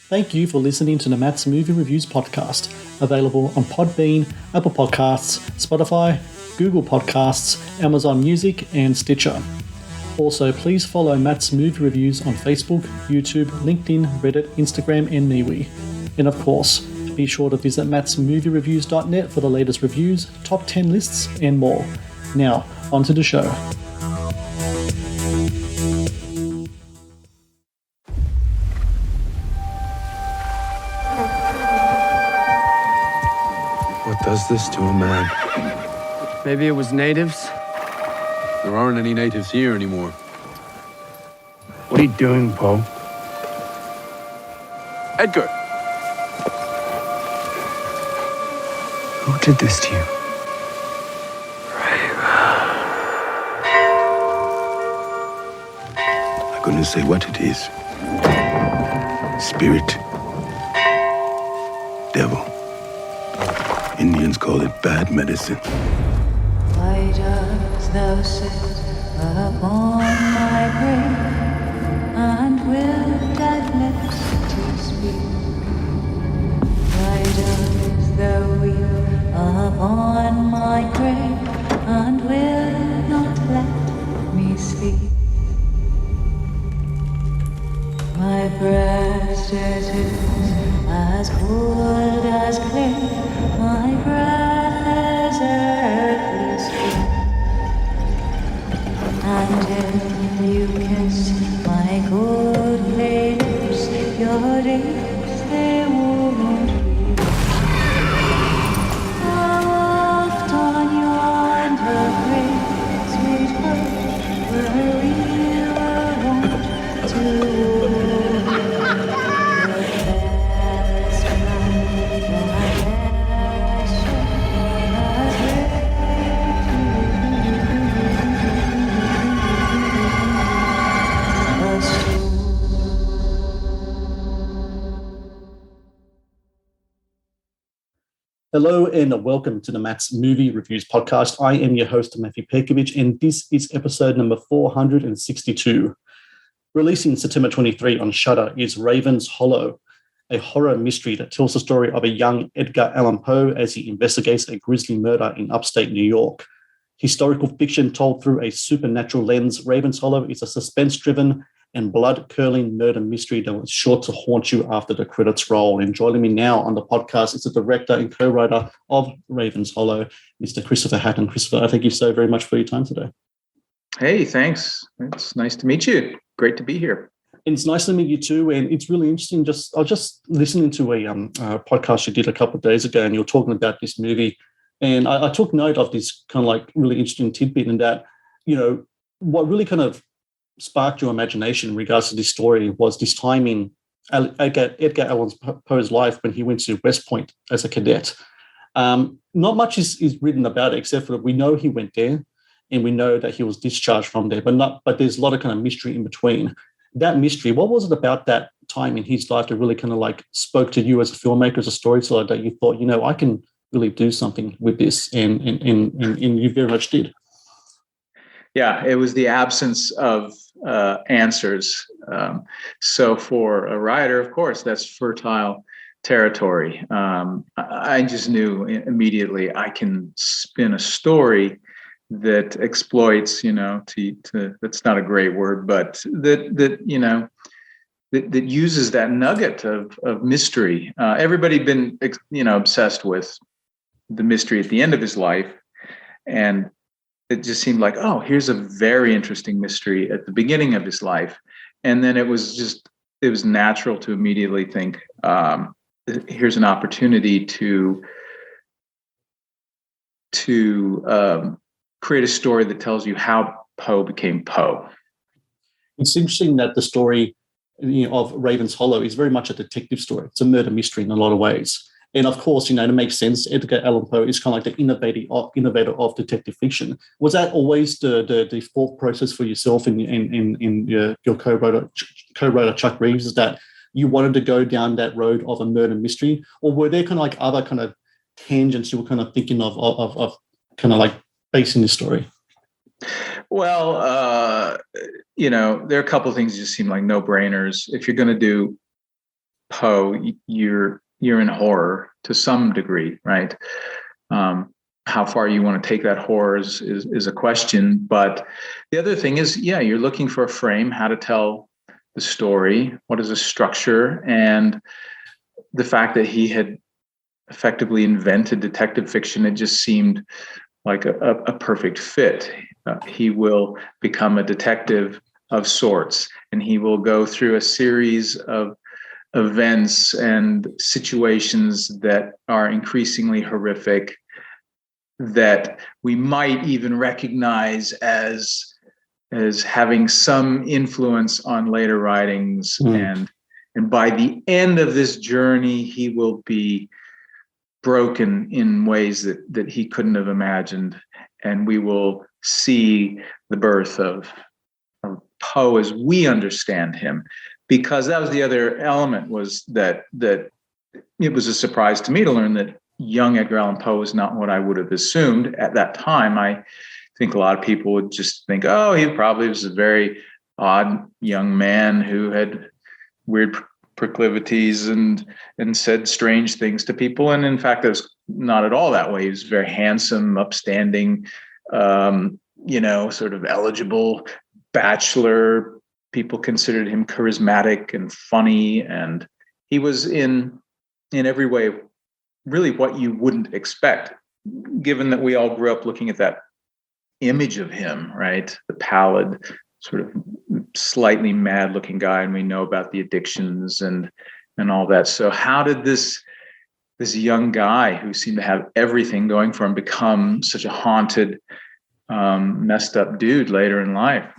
Thank you for listening to the Matt's Movie Reviews podcast, available on Podbean, Apple Podcasts, Spotify, Google Podcasts, Amazon Music, and Stitcher. Also, please follow Matt's Movie Reviews on Facebook, YouTube, LinkedIn, Reddit, Instagram, and MeWe. And of course, be sure to visit mattsmoviereviews.net for the latest reviews, top 10 lists, and more. Now, on to the show. What does this to a man? Maybe it was natives? There aren't any natives here anymore. What are you doing, Poe? Edgar! Who did this to you? I'm gonna say what it is. Spirit. Devil. Indians call it bad medicine. Why dost thou sit upon my grave, and will thy lips to speak? Why dost thou weep upon my grave, and will not let me sleep? My breast is as cold as clay, my breath is earthly sweet. And if you kiss my cold clay lips, your lips they won't be. Oft on yonder great sweet road, where we were wont to Hello and welcome to the Matt's Movie Reviews podcast. I am your host, Matthew Pejkovic, and this is episode number 462. Releasing September 23 on Shudder is Raven's Hollow, a horror mystery that tells the story of a young Edgar Allan Poe as he investigates a grisly murder in upstate New York. Historical fiction told through a supernatural lens, Raven's Hollow is a suspense-driven and blood-curdling murder mystery that was sure to haunt you after the credits roll. And joining me now on the podcast is the director and co-writer of Raven's Hollow, Mr. Christopher Hatton. Christopher, I thank you so very much for your time today. Hey, thanks. It's nice to meet you. Great to be here. And it's nice to meet you too. And it's really interesting. I was just listening to a podcast you did a couple of days ago, and you were talking about this movie. And I took note of this kind of like really interesting tidbit in that, you know, what really kind of sparked your imagination in regards to this story was this time in Edgar Allan Poe's life when he went to West Point as a cadet. Not much is written about it, except for we know he went there and we know that he was discharged from there, but there's a lot of kind of mystery in between. That mystery, what was it about that time in his life that really kind of like spoke to you as a filmmaker, as a storyteller, that you thought, you know, I can really do something with this, and you very much did? Yeah, it was the absence of answers. So for a writer, of course, that's fertile territory. I just knew immediately I can spin a story that exploits, you know, that's not a great word, but that uses that nugget of mystery. Everybody been, obsessed with the mystery at the end of his life, and it just seemed like, oh, here's a very interesting mystery at the beginning of his life. And then it was natural to immediately think, here's an opportunity to create a story that tells you how Poe became Poe. It's interesting that the story of Raven's Hollow is very much a detective story. It's a murder mystery in a lot of ways. And of course, to make sense, Edgar Allan Poe is kind of like the innovator of detective fiction. Was that always the thought process for yourself and your co-writer Chuck Reeves, is that you wanted to go down that road of a murder mystery, or were there kind of like other kind of tangents you were kind of thinking of kind of like basing this story? Well, there are a couple of things that just seem like no-brainers. If you're going to do Poe, you're in horror to some degree, right? How far you want to take that horror is a question. But the other thing is, yeah, you're looking for a frame, how to tell the story, what is a structure, and the fact that he had effectively invented detective fiction, it just seemed like a perfect fit. He will become a detective of sorts, and he will go through a series of events and situations that are increasingly horrific, that we might even recognize as having some influence on later writings. And by the end of this journey, he will be broken in ways that he couldn't have imagined. And we will see the birth of Poe as we understand him. Because that was the other element, was that it was a surprise to me to learn that young Edgar Allan Poe is not what I would have assumed at that time. I think a lot of people would just think, oh, he probably was a very odd young man who had weird proclivities and said strange things to people. And in fact, it was not at all that way. He was very handsome, upstanding, sort of eligible bachelor. People considered him charismatic and funny, and he was in every way really what you wouldn't expect, given that we all grew up looking at that image of him, right? The pallid, sort of slightly mad looking guy, and we know about the addictions and all that. So how did this young guy who seemed to have everything going for him become such a haunted, messed up dude later in life?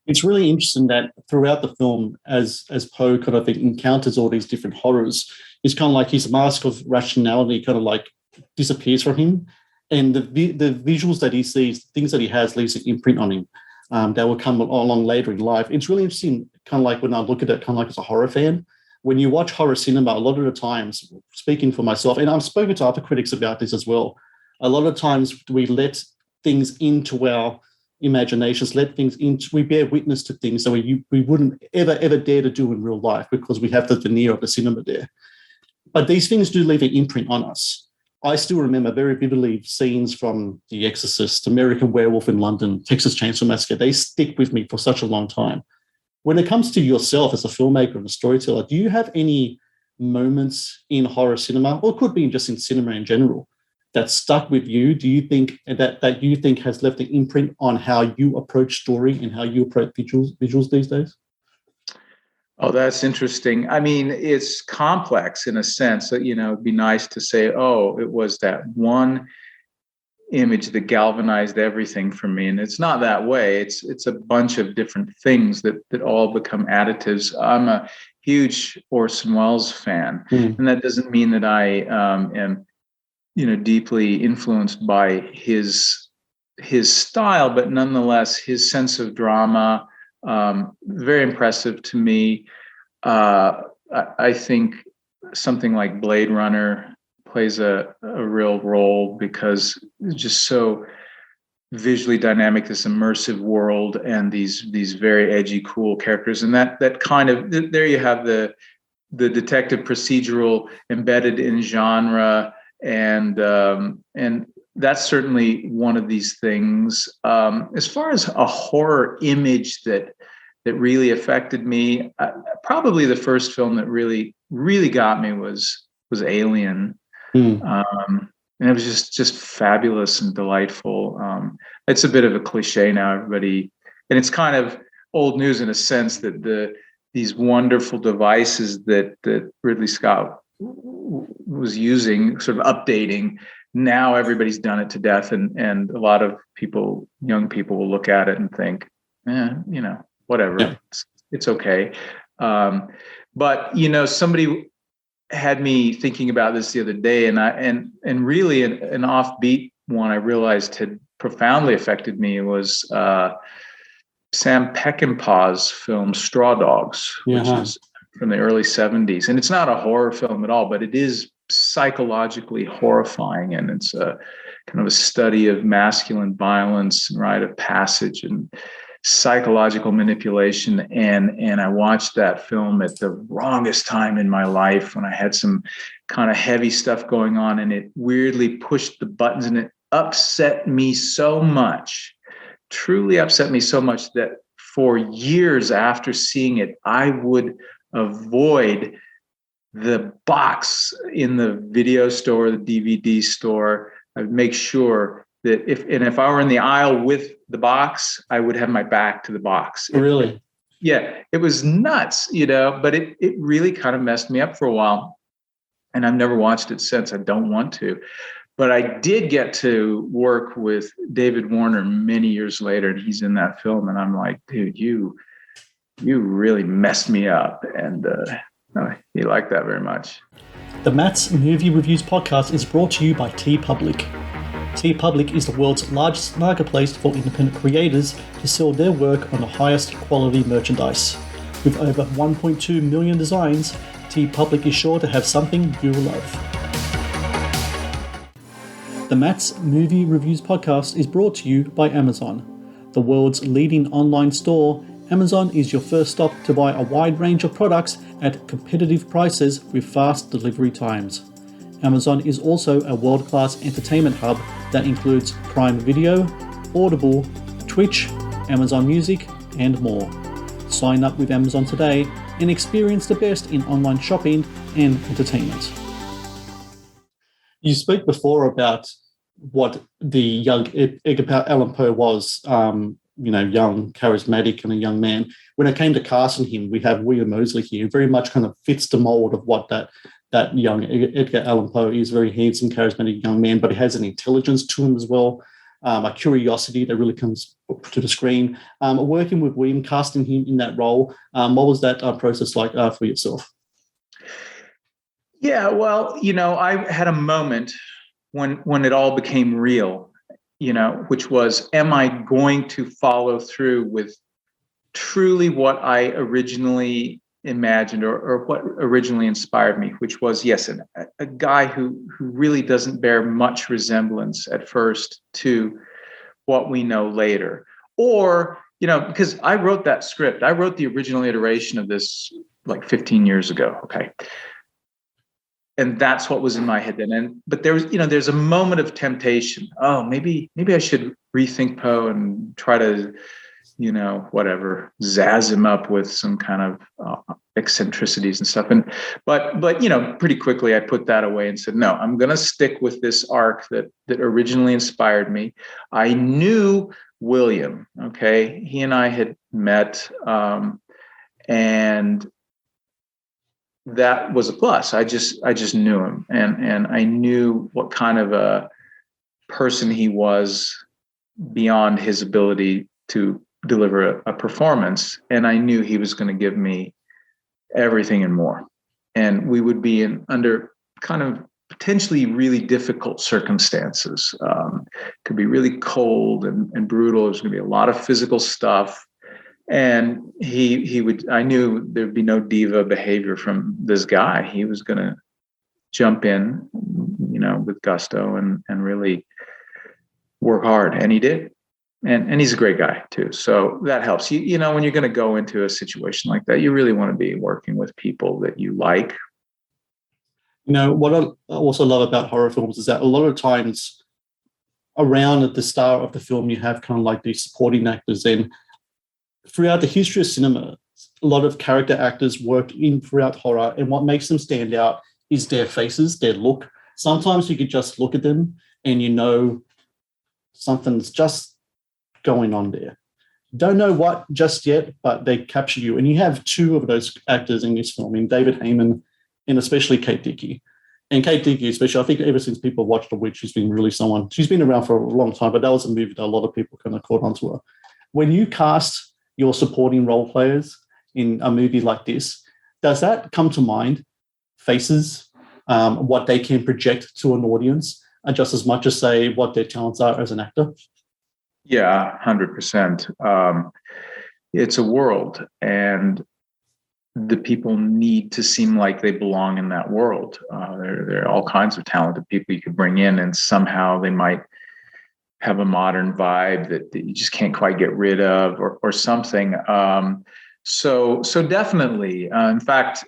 It's really interesting that throughout the film, as Poe kind of encounters all these different horrors, it's kind of like his mask of rationality kind of like disappears from him, and the visuals that he sees, things that he has, leaves an imprint on him that will come along later in life. It's really interesting, kind of like when I look at it, kind of like as a horror fan, when you watch horror cinema, a lot of the times, speaking for myself, and I've spoken to other critics about this as well, a lot of times we let things into our imaginations, we bear witness to things that we wouldn't ever dare to do in real life because we have the veneer of the cinema there. But these things do leave an imprint on us. I still remember very vividly scenes from The Exorcist, American Werewolf in London, Texas Chainsaw Massacre. They stick with me for such a long time. When it comes to yourself as a filmmaker and a storyteller, do you have any moments in horror cinema, or could be just in cinema in general, that stuck with you? Do you think that you think has left an imprint on how you approach story and how you approach visuals these days? Oh, that's interesting. I mean, it's complex in a sense that, it'd be nice to say, oh, it was that one image that galvanized everything for me. And it's not that way. It's a bunch of different things that all become additives. I'm a huge Orson Welles fan, and that doesn't mean that I am, deeply influenced by his style, but nonetheless, his sense of drama, very impressive to me. I think something like Blade Runner plays a real role because it's just so visually dynamic, this immersive world, and these very edgy, cool characters. And that kind of, there you have the detective procedural embedded in genre, and that's certainly one of these things. As far as a horror image that really affected me, probably the first film that really got me was Alien. And it was just fabulous and delightful. It's a bit of a cliche now, everybody, and it's kind of old news in a sense that these wonderful devices that Ridley Scott was using, sort of updating, now everybody's done it to death, and a lot of people, young people, will look at it and think, whatever, yeah. It's okay. But somebody had me thinking about this the other day, and really an offbeat one I realized had profoundly affected me was Sam Peckinpah's film Straw Dogs, which is from the early 70s. And it's not a horror film at all, but it is psychologically horrifying, and it's a kind of a study of masculine violence and rite of passage. And psychological manipulation. And I watched that film at the wrongest time in my life when I had some kind of heavy stuff going on, and it weirdly pushed the buttons, and it upset me so much, truly upset me so much, that for years after seeing it, I would avoid the box in the video store, the DVD store. I'd make sure that if I were in the aisle with the box, I would have my back to the box. Really? It was nuts, but it really kind of messed me up for a while. And I've never watched it since. I don't want to. But I did get to work with David Warner many years later, and he's in that film. And I'm like, dude, you really messed me up. And he liked that very much. The Matt's Movie Reviews podcast is brought to you by TeePublic. TeePublic is the world's largest marketplace for independent creators to sell their work on the highest quality merchandise. With over 1.2 million designs, TeePublic is sure to have something you'll love. The Matt's Movie Reviews podcast is brought to you by Amazon. The world's leading online store, Amazon is your first stop to buy a wide range of products at competitive prices with fast delivery times. Amazon is also a world-class entertainment hub that includes Prime Video, Audible, Twitch, Amazon Music, and more. Sign up with Amazon today and experience the best in online shopping and entertainment. You spoke before about what the young Edgar Allan Poe was, young, charismatic, and a young man. When it came to casting him, we have William Moseley here, very much kind of fits the mold of what that young Edgar Allan Poe is. Very handsome, charismatic young man, but he has an intelligence to him as well, a curiosity that really comes to the screen. Working with William, casting him in that role, what was that process like for yourself? Yeah, well, I had a moment when it all became real, which was, am I going to follow through with truly what I originally imagined or what originally inspired me, which was, yes, a guy who really doesn't bear much resemblance at first to what we know later. Or, because I wrote that script, I wrote the original iteration of this like 15 years ago. Okay. And that's what was in my head then. But there's a moment of temptation. Oh, maybe I should rethink Poe and try to, zazz him up with some kind of eccentricities and stuff. But pretty quickly I put that away and said, no, I'm going to stick with this arc that originally inspired me. I knew William. Okay, he and I had met, and that was a plus. I just knew him, and I knew what kind of a person he was beyond his ability to deliver a performance, and I knew he was going to give me everything and more. And we would be under kind of potentially really difficult circumstances. Could be really cold and brutal. There's going to be a lot of physical stuff. And I knew there'd be no diva behavior from this guy. He was going to jump in, with gusto and really work hard. And he did. And he's a great guy too. So that helps. When you're going to go into a situation like that, you really want to be working with people that you like. What I also love about horror films is that a lot of times around at the start of the film, you have kind of like these supporting actors. And throughout the history of cinema, a lot of character actors work in throughout horror, and what makes them stand out is their faces, their look. Sometimes you could just look at them and something's just going on there. Don't know what just yet, but they capture you. And you have two of those actors in this film, in David Heyman and especially Kate Dickie. And Kate Dickie, especially, I think ever since people watched The Witch, she's been really someone. She's been around for a long time, but that was a movie that a lot of people kind of caught onto her. When you cast your supporting role players in a movie like this, does that come to mind? Faces, what they can project to an audience, just as much as, say, what their talents are as an actor? Yeah, 100%. It's a world, and the people need to seem like they belong in that world. There are all kinds of talented people you could bring in, and somehow they might have a modern vibe that you just can't quite get rid of, or something. So definitely. In fact,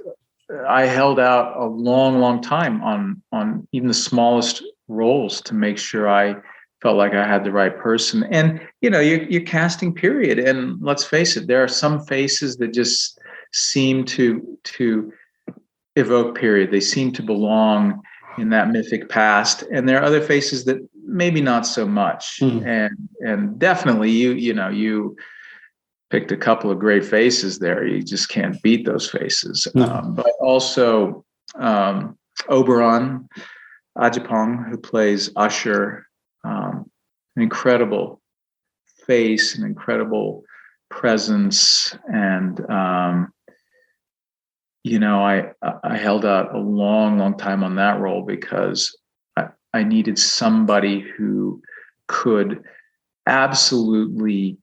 I held out a long time on even the smallest roles to make sure I felt like I had the right person. And you're casting, period. And let's face it, there are some faces that just seem to evoke, period. They seem to belong in that mythic past, and there are other faces that maybe not so much. And definitely you picked a couple of great faces there. You just can't beat those faces. No. But also Oberon Ajapong, who plays Usher, an incredible face, an incredible presence, and I held out a long time on that role because I needed somebody who could absolutely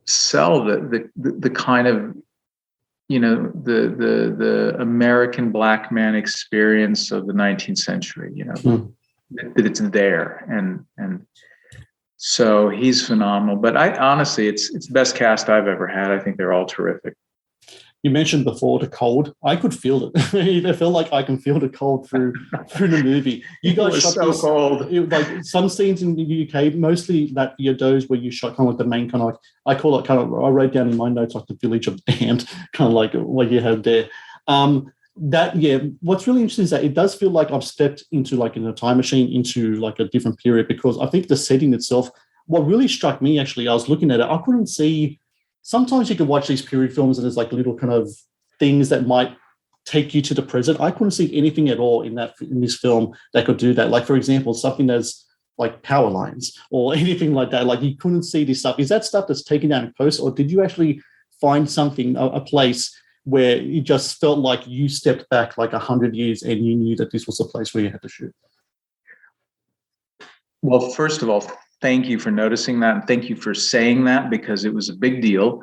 sell the kind of the American black man experience of the 19th century. That it's there, and so he's phenomenal. But I honestly, it's the best cast I've ever had. I think they're all terrific. You mentioned before the cold. I could feel it. I feel like I can feel the cold through the movie. You guys shot so this, cold. Like some scenes in the UK, mostly those where you shot kind of like the main kind of like, I call it kind of, I wrote down in my notes like the village of the damned, kind of like what you had there. What's really interesting is that it does feel like I've stepped into like in a time machine into like a different period, because I think the setting itself, what really struck me actually, I was looking at it, I couldn't see. Sometimes you can watch these period films and there's like little kind of things that might take you to the present. I couldn't see anything at all in this film that could do that. Like, for example, something that's like power lines or anything like that. Like, you couldn't see this stuff. Is that stuff that's taken down in post, or did you actually find something, a place where it just felt like you stepped back like 100 years and you knew that this was a place where you had to shoot? Well, first of all, thank you for noticing that. And thank you for saying that, because it was a big deal.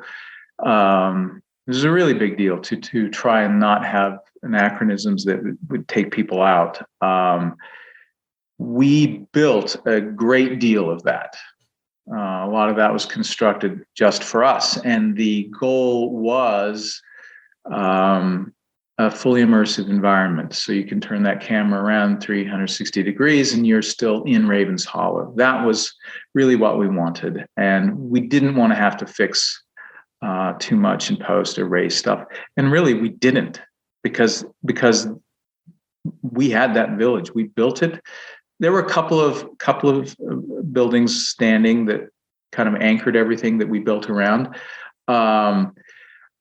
It was a really big deal to try and not have anachronisms that would take people out. We built a great deal of that. A lot of that was constructed just for us. And the goal was a fully immersive environment. So you can turn that camera around 360 degrees and you're still in Raven's Hollow. That was really what we wanted. And we didn't want to have to fix too much in post, erase stuff. And really we didn't, because we had that village. We built it. There were a couple of buildings standing that kind of anchored everything that we built around. I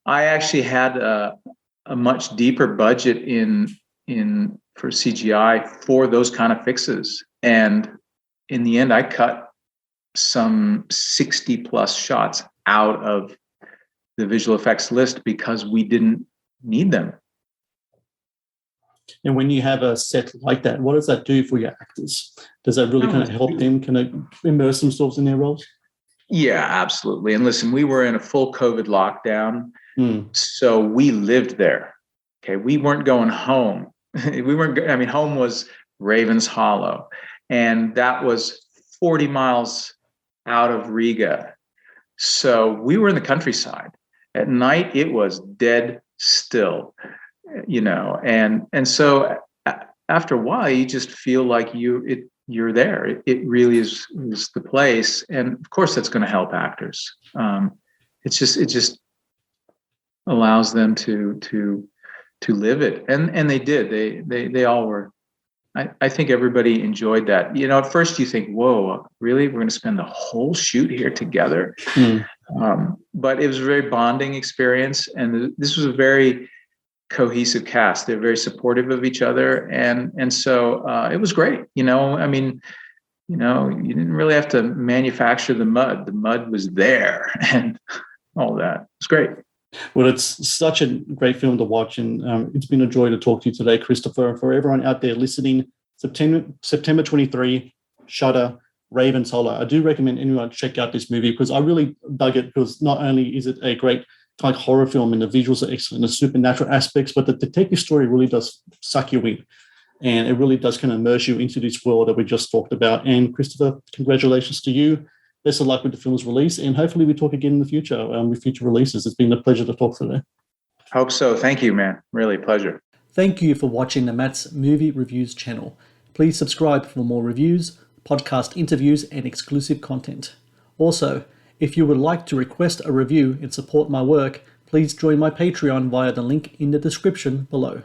actually had a much deeper budget for CGI for those kind of fixes. And in the end, I cut some 60 plus shots out of the visual effects list because we didn't need them. And when you have a set like that, what does that do for your actors? Does that really kind of help them kind of immerse themselves in their roles? Yeah, absolutely. And listen, we were in a full COVID lockdown. So we lived there. Okay. We weren't going home. Home was Raven's Hollow, and that was 40 miles out of Riga. So we were in the countryside. At night, it was dead still, and so after a while, you just feel like you're there. It really is the place. And of course, that's going to help actors. It just allows them to live it, and they did. They all were. I think everybody enjoyed that. At first you think, "Whoa, really? We're going to spend the whole shoot here together?" But it was a very bonding experience, and this was a very cohesive cast. They're very supportive of each other, and so it was great. You didn't really have to manufacture the mud. The mud was there, and all that. It's great. Well, it's such a great film to watch, and it's been a joy to talk to you today, Christopher. For everyone out there listening, September 23, Shudder, Raven's Hollow. I do recommend anyone check out this movie because I really dug it, because not only is it a great like horror film and the visuals are excellent, the supernatural aspects, but the detective story really does suck you in. And it really does kind of immerse you into this world that we just talked about. And Christopher, congratulations to you. Best of luck with the film's release. And hopefully we talk again in the future with future releases. It's been a pleasure to talk today. Hope so. Thank you, man. Really a pleasure. Thank you for watching the Matt's Movie Reviews channel. Please subscribe for more reviews, podcast interviews, and exclusive content. Also, if you would like to request a review and support my work, please join my Patreon via the link in the description below.